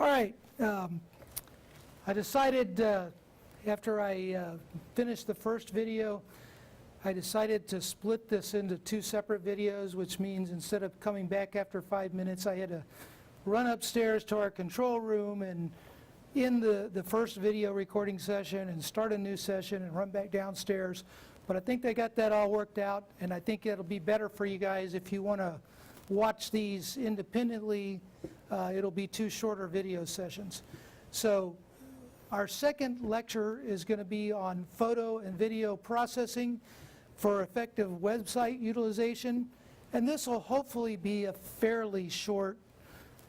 All right. I decided after I finished the first video, I decided to split this into two separate videos, which means instead of coming back after 5 minutes, I had to run upstairs to our control room and end the first video recording session and start a new session and run back downstairs. But I think they got that all worked out, and I think it'll be better for you guys if you want to watch these independently. It'll be two shorter video sessions. So our second lecture is going to be on photo and video processing for effective website utilization, and this will hopefully be a fairly short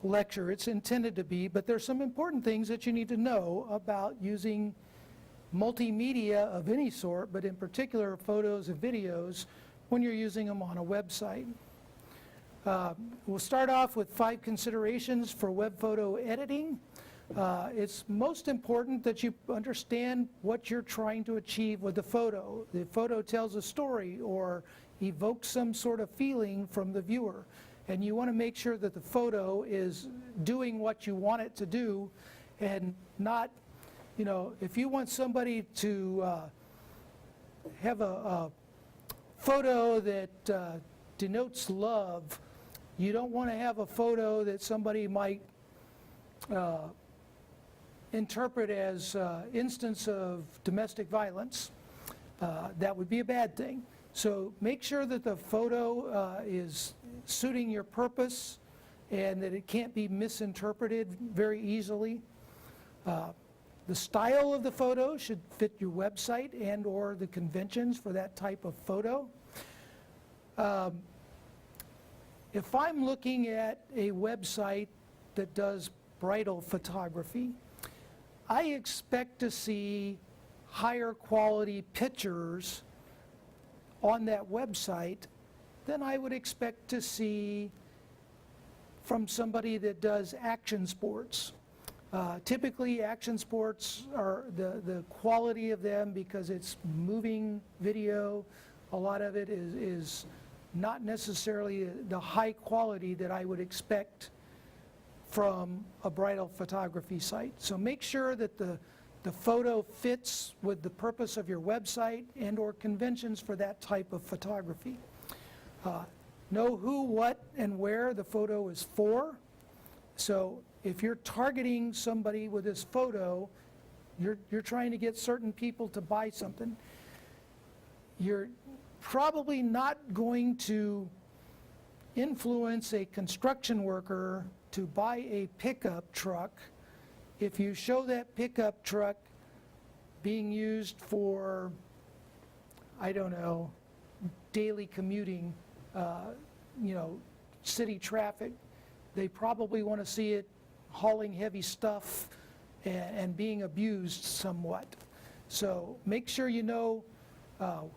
lecture. It's intended to be, but there's some important things that you need to know about using multimedia of any sort, but in particular photos and videos when you're using them on a website. We'll start off with 5 considerations for web photo editing. It's most important that you understand what you're trying to achieve with the photo. The photo tells a story or evokes some sort of feeling from the viewer, and you want to make sure that the photo is doing what you want it to do, and not, you know, if you want somebody to have a photo that denotes love, you don't want to have a photo that somebody might interpret as instance of domestic violence. That would be a bad thing. So make sure that the photo is suiting your purpose and that it can't be misinterpreted very easily. The style of the photo should fit your website and or the conventions for that type of photo. If I'm looking at a website that does bridal photography, I expect to see higher quality pictures on that website than I would expect to see from somebody that does action sports. Typically action sports are the quality of them, because it's moving video, a lot of it is not necessarily the high quality that I would expect from a bridal photography site. So make sure that the photo fits with the purpose of your website and or conventions for that type of photography. Know who, what, and where the photo is for. So if you're targeting somebody with this photo, you're trying to get certain people to buy something. You're probably not going to influence a construction worker to buy a pickup truck if you show that pickup truck being used for, I don't know, daily commuting, you know, city traffic. They probably want to see it hauling heavy stuff and being abused somewhat. So make sure you know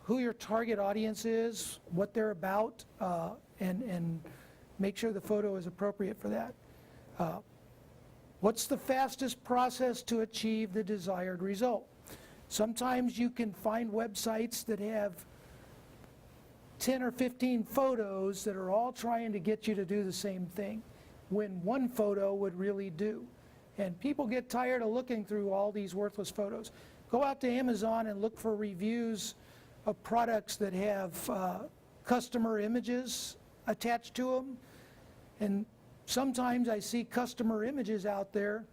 who your target audience is, what they're about, and make sure the photo is appropriate for that. What's the fastest process to achieve the desired result? Sometimes you can find websites that have 10 or 15 photos that are all trying to get you to do the same thing, when one photo would really do. And people get tired of looking through all these worthless photos. Go out to Amazon and look for reviews of products that have customer images attached to them. And sometimes I see customer images out there,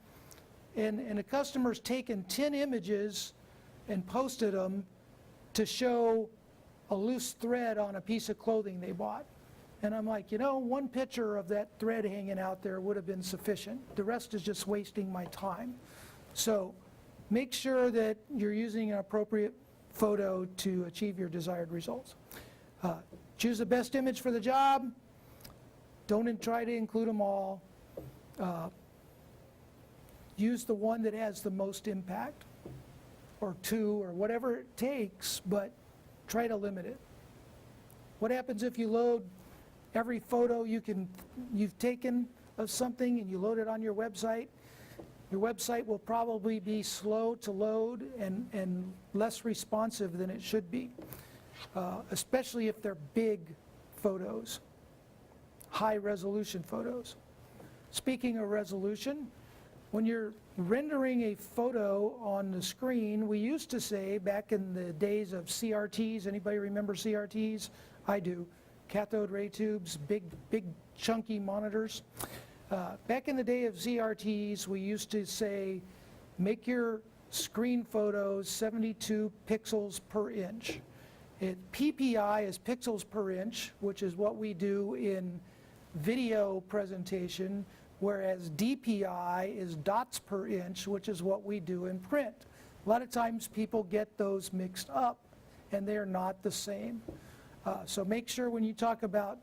and a customer's taken 10 images and posted them to show a loose thread on a piece of clothing they bought. And I'm like, you know, one picture of that thread hanging out there would have been sufficient. The rest is just wasting my time. So make sure that you're using an appropriate photo to achieve your desired results. Choose the best image for the job. Don't try to include them all. Use the one that has the most impact, or two, or whatever it takes, but try to limit it. What happens if you load every photo you've taken of something and you load it on your website? Your website will probably be slow to load and less responsive than it should be, especially if they're big photos, high resolution photos. Speaking of resolution, when you're rendering a photo on the screen, we used to say back in the days of CRTs, anybody remember CRTs? I do. Cathode ray tubes, big chunky monitors. Back in the day of CRTs, we used to say, make your screen photos 72 pixels per inch. PPI is pixels per inch, which is what we do in video presentation, whereas DPI is dots per inch, which is what we do in print. A lot of times people get those mixed up, and they're not the same. So make sure when you talk about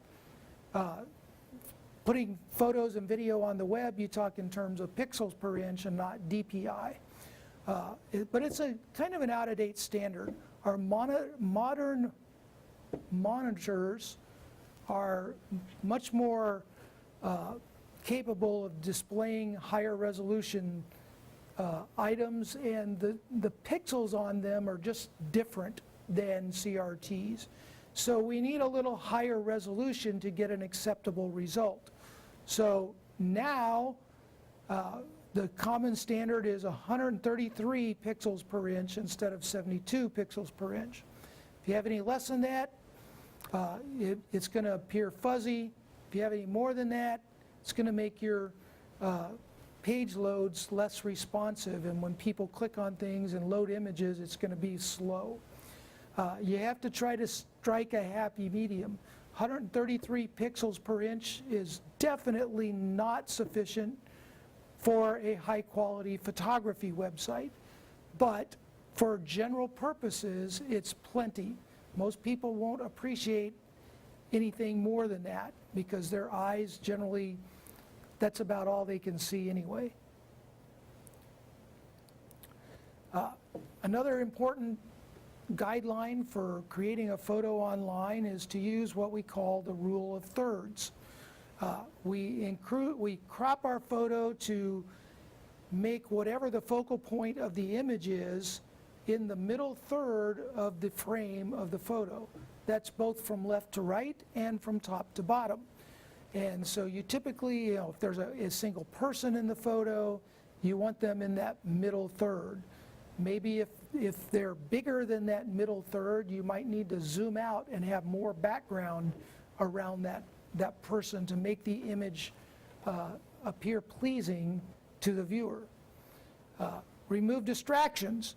putting photos and video on the web, you talk in terms of pixels per inch and not DPI. But it's a kind of an out-of-date standard. Our modern monitors are much more capable of displaying higher resolution items, and the pixels on them are just different than CRTs. So we need a little higher resolution to get an acceptable result. So now the common standard is 133 pixels per inch instead of 72 pixels per inch. If you have any less than that, it's going to appear fuzzy. If you have any more than that, it's going to make your page loads less responsive, and when people click on things and load images, it's going to be slow. You have to try to strike a happy medium. 133 pixels per inch is definitely not sufficient for a high-quality photography website, but for general purposes, it's plenty. Most people won't appreciate anything more than that because their eyes generally, that's about all they can see anyway. Another important guideline for creating a photo online is to use what we call the rule of thirds. We crop our photo to make whatever the focal point of the image is in the middle third of the frame of the photo. That's both from left to right and from top to bottom. And so you typically, if there's a single person in the photo, you want them in that middle third. Maybe if they're bigger than that middle third, you might need to zoom out and have more background around that person to make the image appear pleasing to the viewer. Remove distractions.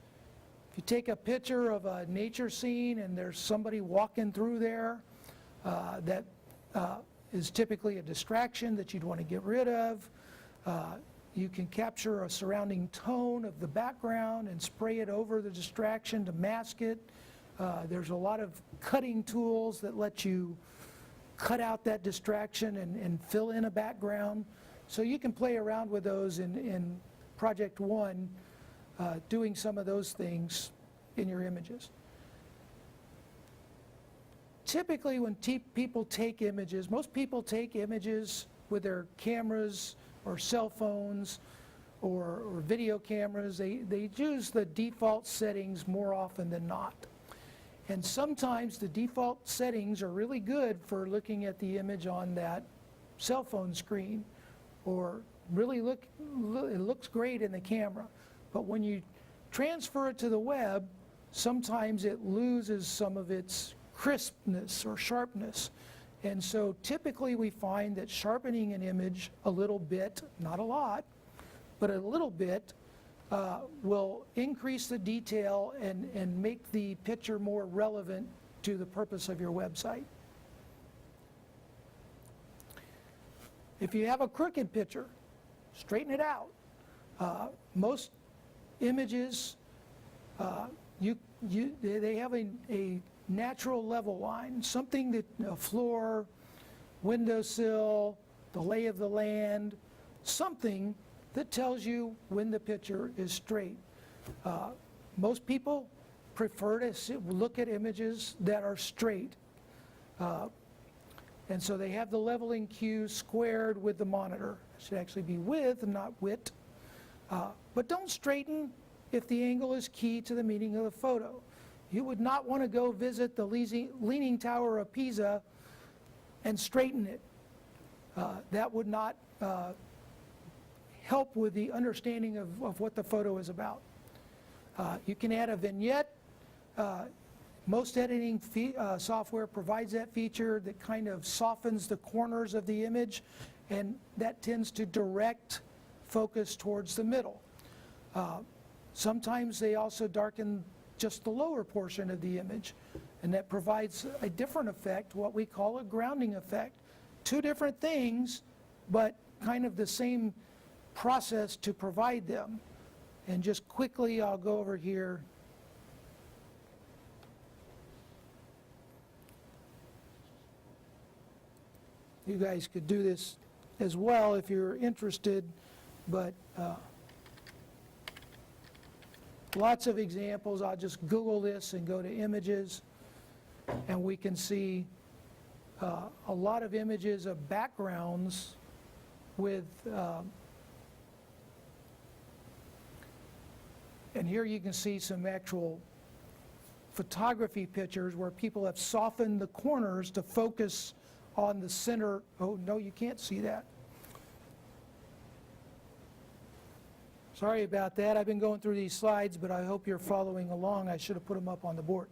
If you take a picture of a nature scene and there's somebody walking through there, that is typically a distraction that you'd want to get rid of. You can capture a surrounding tone of the background and spray it over the distraction to mask it. There's a lot of cutting tools that let you cut out that distraction and fill in a background. So you can play around with those in Project One, doing some of those things in your images. Typically when people take images, most people take images with their cameras or cell phones or video cameras. They use the default settings more often than not. And sometimes the default settings are really good for looking at the image on that cell phone screen, or really it looks great in the camera. But when you transfer it to the web, sometimes it loses some of its crispness or sharpness. And so typically we find that sharpening an image a little bit, not a lot, but a little bit, will increase the detail and make the picture more relevant to the purpose of your website. If you have a crooked picture, straighten it out. Most images, they have a natural level line, something that a floor, windowsill, the lay of the land, something that tells you when the picture is straight. Most people prefer to look at images that are straight. And so they have the leveling cue squared with the monitor. It should actually be width and not width. But don't straighten if the angle is key to the meaning of the photo. You would not want to go visit the Leaning Tower of Pisa and straighten it. That would not help with the understanding of what the photo is about. You can add a vignette. Most editing software provides that feature that kind of softens the corners of the image, and that tends to direct focus towards the middle. Sometimes they also darken just the lower portion of the image, and that provides a different effect, what we call a grounding effect. Two different things, but kind of the same process to provide them. And just quickly, I'll go over here. You guys could do this as well if you're interested, but lots of examples. I'll just Google this and go to images, and we can see a lot of images of backgrounds with, and here you can see some actual photography pictures where people have softened the corners to focus on the center. Oh, no, you can't see that. Sorry about that. I've been going through these slides, but I hope you're following along. I should have put them up on the board.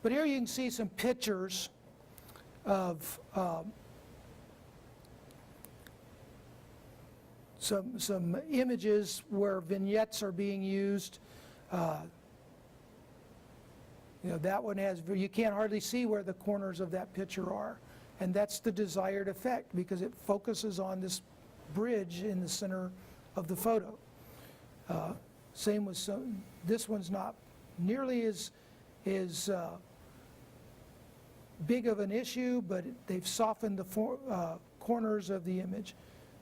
But here you can see some pictures of some images where vignettes are being used. You know, that one has, you can't hardly see where the corners of that picture are. And that's the desired effect because it focuses on this bridge in the center of the photo. Same with some, this one's not nearly as big of an issue, but they've softened the corners of the image.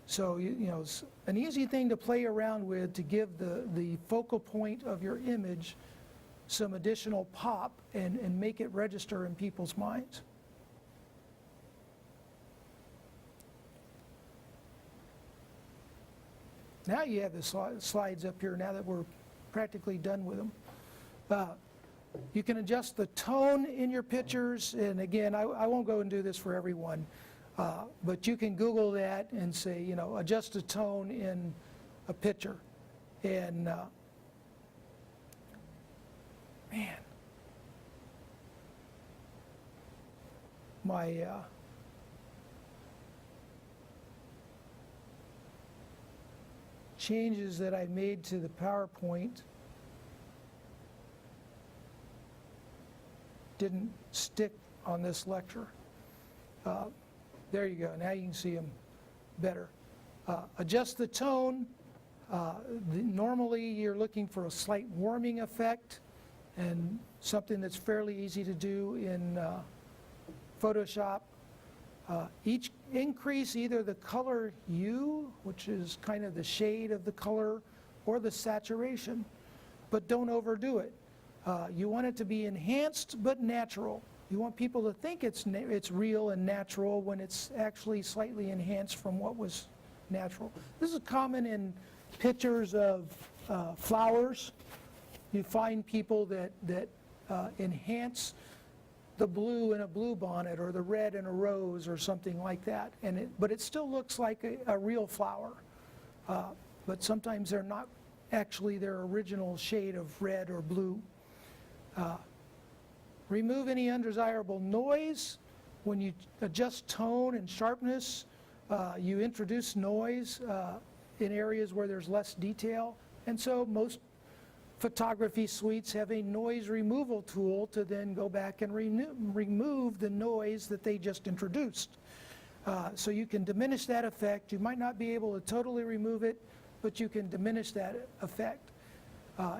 So, you know, it's an easy thing to play around with to give the focal point of your image some additional pop and make it register in people's minds. Now you have the slides up here now that we're practically done with them. You can adjust the tone in your pictures, and again, I won't go and do this for everyone, but you can Google that and say, you know, adjust the tone in a picture. And man, my changes that I made to the PowerPoint didn't stick on this lecture. There you go. Now you can see them better. Adjust the tone. Normally you're looking for a slight warming effect, and something that's fairly easy to do in Photoshop. Each increase either the color hue, which is kind of the shade of the color, or the saturation, but don't overdo it. You want it to be enhanced but natural. You want people to think it's real and natural when it's actually slightly enhanced from what was natural. This is common in pictures of flowers. You find people that enhance the blue in a bluebonnet or the red in a rose or something like that, but it still looks like a real flower. But sometimes they're not actually their original shade of red or blue. Remove any undesirable noise. When you adjust tone and sharpness, you introduce noise in areas where there's less detail. And so most photography suites have a noise removal tool to then go back and remove the noise that they just introduced. So you can diminish that effect. You might not be able to totally remove it, but you can diminish that effect.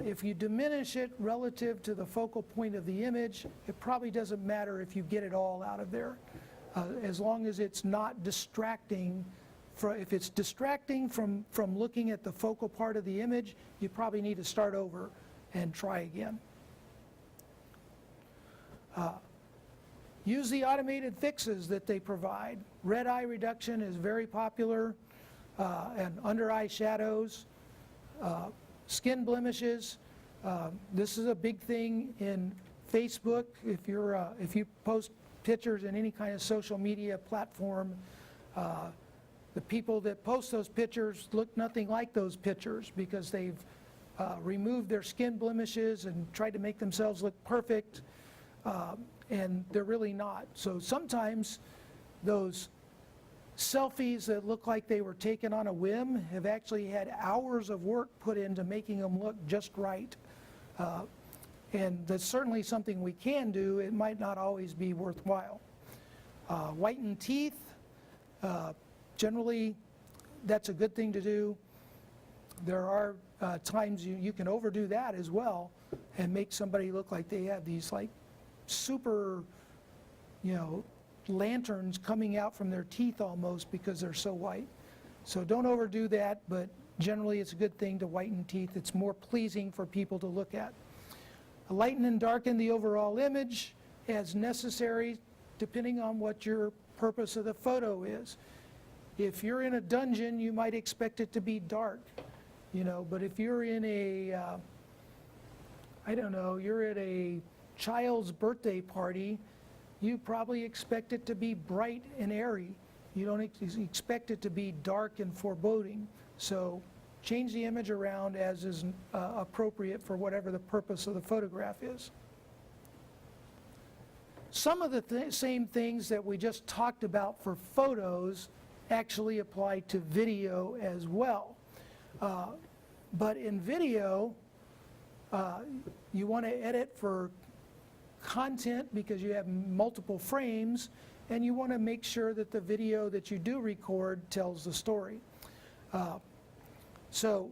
If you diminish it relative to the focal point of the image, it probably doesn't matter if you get it all out of there, as long as it's not distracting. If it's distracting from looking at the focal part of the image, you probably need to start over and try again. Use the automated fixes that they provide. Red eye reduction is very popular, and under eye shadows. Skin blemishes. This is a big thing in Facebook. If you post pictures in any kind of social media platform, The people that post those pictures look nothing like those pictures because they've removed their skin blemishes and tried to make themselves look perfect, and they're really not. So sometimes those selfies that look like they were taken on a whim have actually had hours of work put into making them look just right. And that's certainly something we can do. It might not always be worthwhile. Whitened teeth, generally that's a good thing to do. There are times you can overdo that as well and make somebody look like they have these like super, lanterns coming out from their teeth almost because they're so white. So don't overdo that, but generally it's a good thing to whiten teeth. It's more pleasing for people to look at. Lighten and darken the overall image as necessary depending on what your purpose of the photo is. If you're in a dungeon, you might expect it to be dark, but if you're in a, you're at a child's birthday party, you probably expect it to be bright and airy. You don't expect it to be dark and foreboding. So change the image around as is appropriate for whatever the purpose of the photograph is. Some of the same things that we just talked about for photos actually apply to video as well. But in video, you want to edit for content because you have multiple frames, and you want to make sure that the video that you do record tells the story. So,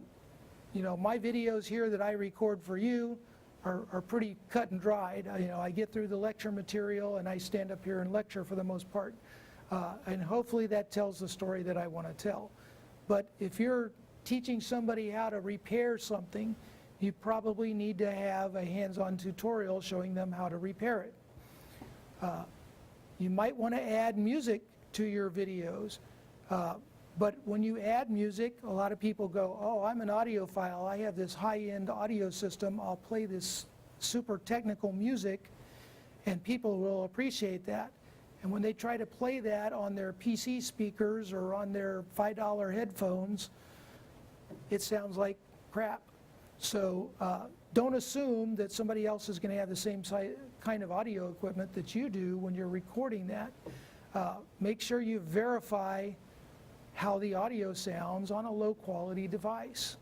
my videos here that I record for you are pretty cut and dried. I get through the lecture material and I stand up here and lecture for the most part. And hopefully that tells the story that I want to tell. But if you're teaching somebody how to repair something, you probably need to have a hands-on tutorial showing them how to repair it. You might want to add music to your videos. But when you add music, a lot of people go, oh, I'm an audiophile. I have this high-end audio system. I'll play this super technical music, and people will appreciate that. And when they try to play that on their PC speakers or on their $5 headphones, it sounds like crap. So don't assume that somebody else is going to have the same kind of audio equipment that you do when you're recording that. Make sure you verify how the audio sounds on a low-quality device.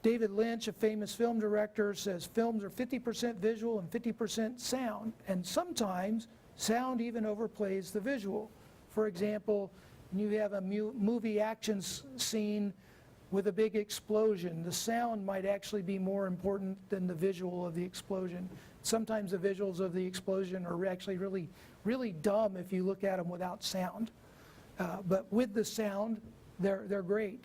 David Lynch, a famous film director, says films are 50% visual and 50% sound, and sometimes sound even overplays the visual. For example, when you have a movie action scene with a big explosion, the sound might actually be more important than the visual of the explosion. Sometimes the visuals of the explosion are actually really dumb if you look at them without sound. But with the sound, they're great.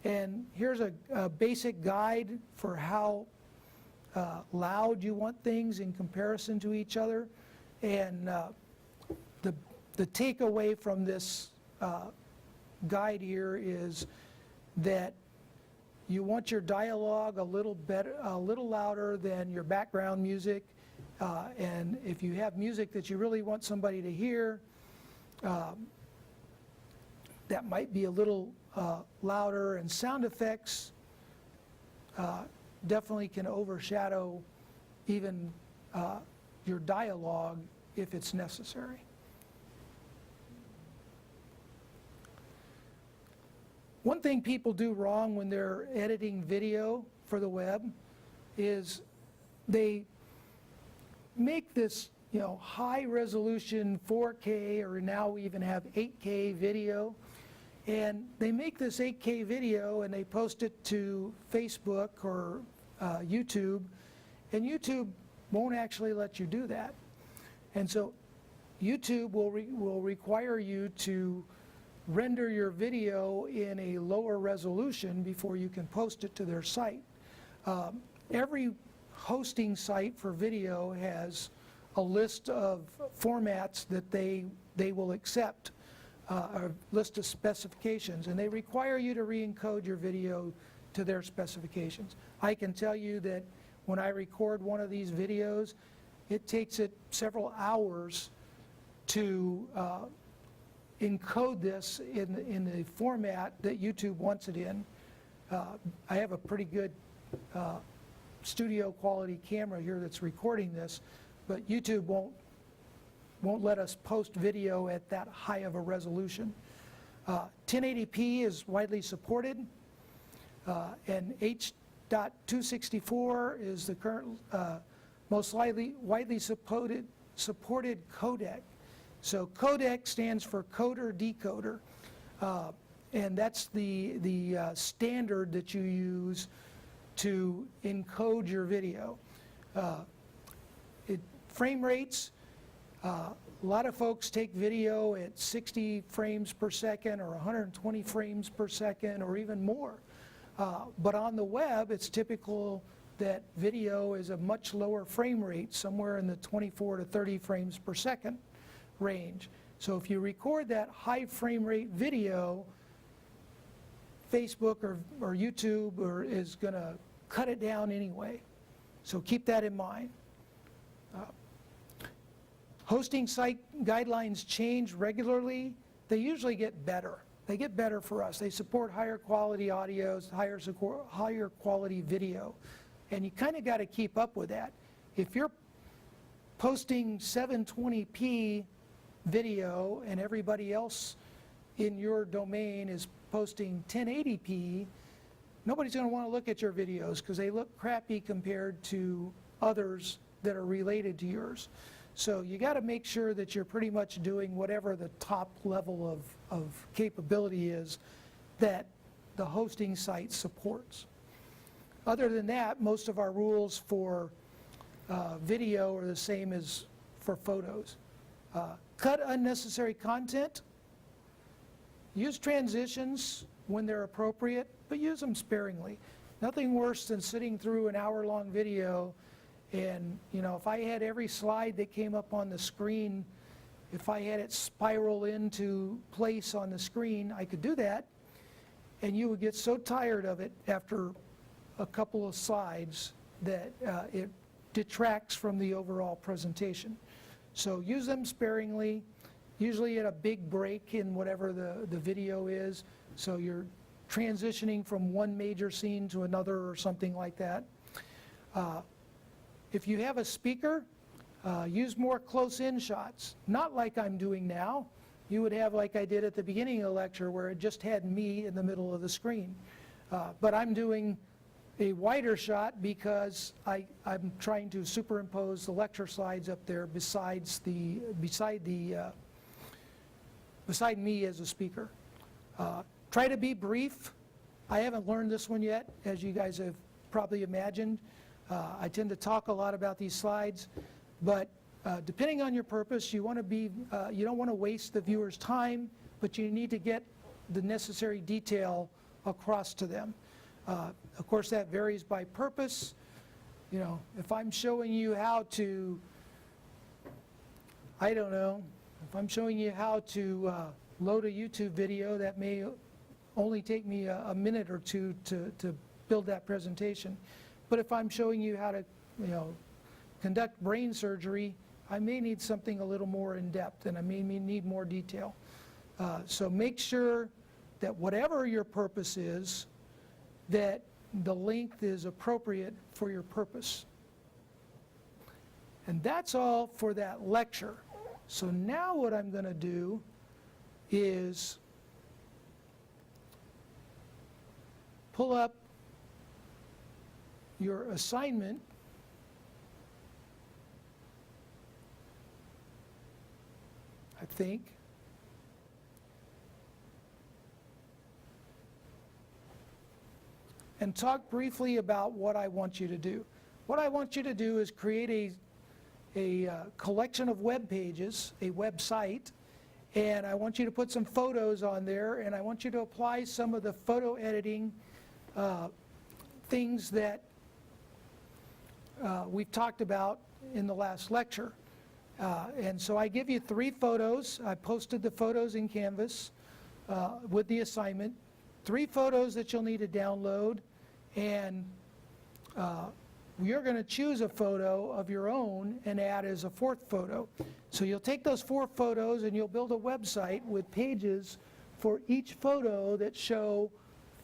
And here's a basic guide for how loud you want things in comparison to each other. And the takeaway from this guide here is that you want your dialogue a little louder than your background music, and if you have music that you really want somebody to hear, that might be a little louder, and sound effects definitely can overshadow even your dialogue if it's necessary. One thing people do wrong when they're editing video for the web is they make this, high resolution 4K, or now we even have 8K video, and they make this 8K video and they post it to Facebook or YouTube, and YouTube won't actually let you do that. And so YouTube will require you to render your video in a lower resolution before you can post it to their site. Every hosting site for video has a list of formats that they will accept, a list of specifications, and they require you to re-encode your video to their specifications. I can tell you that when I record one of these videos, it takes it several hours to encode this in the format that YouTube wants it in. I have a pretty good studio quality camera here that's recording this, but YouTube won't let us post video at that high of a resolution. 1080p is widely supported, and H.264 is the current most widely supported codec. So codec stands for coder decoder, and that's the standard that you use to encode your video. Frame rates, a lot of folks take video at 60 frames per second or 120 frames per second or even more. But on the web, it's typical that video is a much lower frame rate, somewhere in the 24 to 30 frames per second range. So if you record that high frame rate video, Facebook or YouTube is going to cut it down anyway. So keep that in mind. Hosting site guidelines change regularly. They usually get better. They get better for us. They support higher quality audios, higher quality video. And you kind of got to keep up with that. If you're posting 720p video and everybody else in your domain is posting 1080p, nobody's going to want to look at your videos because they look crappy compared to others that are related to yours. So you got to make sure that you're pretty much doing whatever the top level of capability is that the hosting site supports. Other than that, most of our rules for video are the same as for photos. Cut unnecessary content. Use transitions when they're appropriate, but use them sparingly. Nothing worse than sitting through an hour-long video and, you know, if I had every slide that came up on the screen, if I had it spiral into place on the screen, I could do that, and you would get so tired of it after a couple of slides that it detracts from the overall presentation. So use them sparingly, usually at a big break in whatever the video is, so you're transitioning from one major scene to another or something like that. If you have a speaker, use more close-in shots, not like I'm doing now. You would have like I did at the beginning of the lecture where it just had me in the middle of the screen. But I'm doing a wider shot because I'm trying to superimpose the lecture slides up there beside me as a speaker. Try to be brief. I haven't learned this one yet, as you guys have probably imagined. I tend to talk a lot about these slides, but depending on your purpose, you want to be, you don't want to waste the viewer's time, but you need to get the necessary detail across to them. Of course, that varies by purpose. You know, if I'm showing you how to, I don't know, if I'm showing you how to load a YouTube video, that may only take me a minute or two to build that presentation. But if I'm showing you how to, you know, conduct brain surgery, I may need something a little more in depth, and I may need more detail. So make sure that whatever your purpose is, that the length is appropriate for your purpose. And that's all for that lecture. So now what I'm going to do is pull up your assignment. I think. And talk briefly about what I want you to do. What I want you to do is create a collection of web pages, a website, and I want you to put some photos on there, and I want you to apply some of the photo editing things that we've talked about in the last lecture. And so I give you 3 photos. I posted the photos in Canvas with the assignment. 3 photos that you'll need to download and you're going to choose a photo of your own and add as a fourth photo. So you'll take those 4 photos and you'll build a website with pages for each photo that show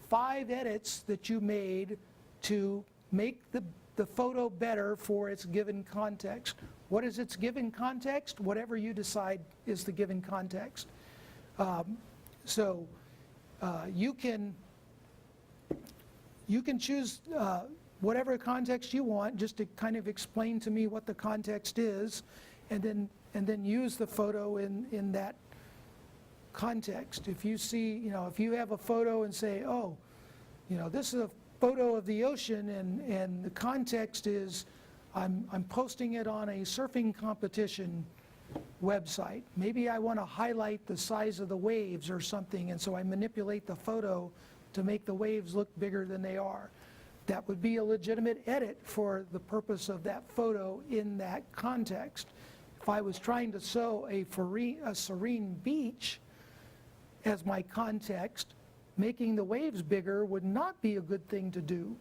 5 edits that you made to make the photo better for its given context. What is its given context? Whatever you decide is the given context. You can choose whatever context you want, just to kind of explain to me what the context is, and then use the photo in that context. If you see, if you have a photo and say, oh, this is a photo of the ocean, and the context is I'm posting it on a surfing competition website. Maybe I want to highlight the size of the waves or something, and so I manipulate the photo to make the waves look bigger than they are. That would be a legitimate edit for the purpose of that photo in that context. If I was trying to show a serene beach as my context, making the waves bigger would not be a good thing to do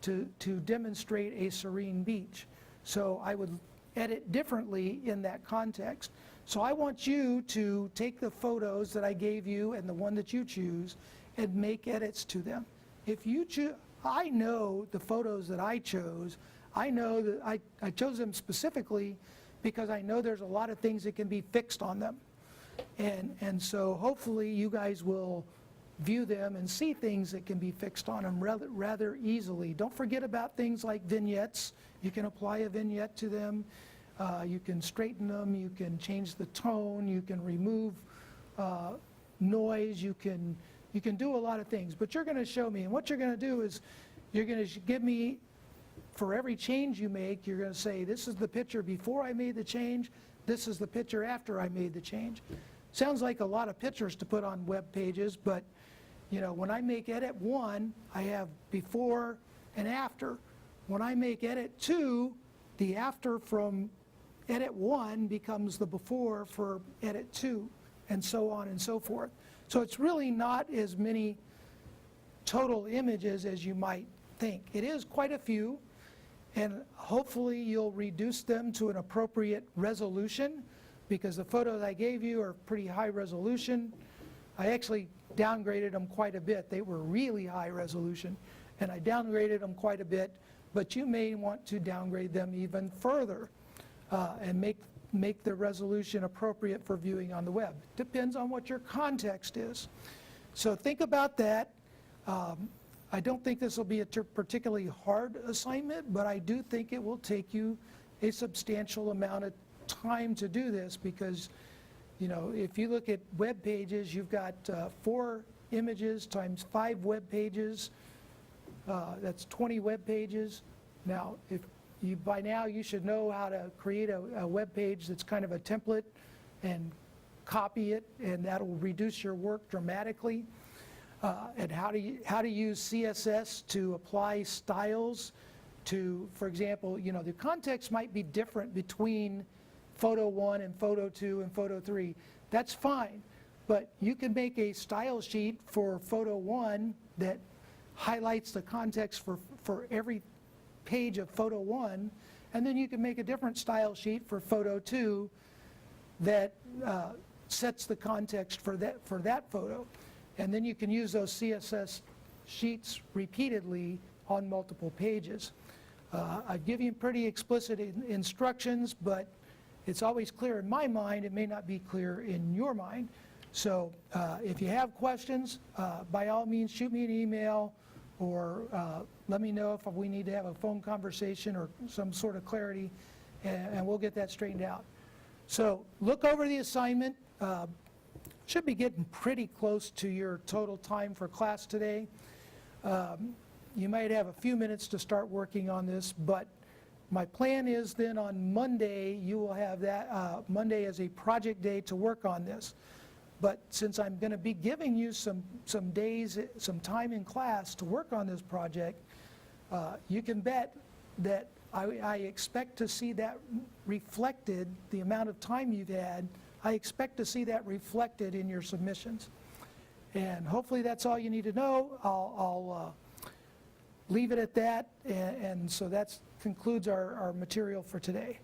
to demonstrate a serene beach. So I would edit differently in that context. So I want you to take the photos that I gave you and the one that you choose and make edits to them. If you choose, I know the photos that I chose. I know that I chose them specifically because I know there's a lot of things that can be fixed on them. And so hopefully you guys will view them and see things that can be fixed on them rather easily. Don't forget about things like vignettes. You can apply a vignette to them. You can straighten them. You can change the tone. You can remove noise. You can do a lot of things. But you're going to show me, and what you're going to do is you're going to give me, for every change you make, you're going to say, this is the picture before I made the change. This is the picture after I made the change. Sounds like a lot of pictures to put on web pages, but when I make edit 1, I have before and after. When I make edit 2, the after from edit 1 becomes the before for edit 2, and so on and so forth. So it's really not as many total images as you might think. It is quite a few, and hopefully you'll reduce them to an appropriate resolution, because the photos I gave you are pretty high resolution. I actually downgraded them quite a bit. They were really high resolution, and I downgraded them quite a bit, but you may want to downgrade them even further and make the resolution appropriate for viewing on the web. Depends on what your context is. So think about that. I don't think this will be a particularly hard assignment, but I do think it will take you a substantial amount of time to do this, because if you look at web pages, you've got 4 images times 5 web pages. That's 20 web pages. Now, by now you should know how to create a web page that's kind of a template and copy it, and that'll reduce your work dramatically. And how to use CSS to apply styles to, for example, the context might be different between photo 1 and photo 2 and photo 3. That's fine, but you can make a style sheet for photo 1 that highlights the context for every page of photo 1, and then you can make a different style sheet for photo 2 that sets the context for that photo. And then you can use those CSS sheets repeatedly on multiple pages. I've given you pretty explicit instructions, but it's always clear in my mind. It may not be clear in your mind. So if you have questions, by all means, shoot me an email, or let me know if we need to have a phone conversation or some sort of clarity, and we'll get that straightened out. So look over the assignment. Should be getting pretty close to your total time for class today. You might have a few minutes to start working on this, but my plan is then on Monday, you will have that Monday as a project day to work on this. But since I'm going to be giving you some days, some time in class to work on this project, you can bet that I expect to see that reflected, the amount of time you've had, I expect to see that reflected in your submissions. And hopefully that's all you need to know. I'll leave it at that, and so that concludes our material for today.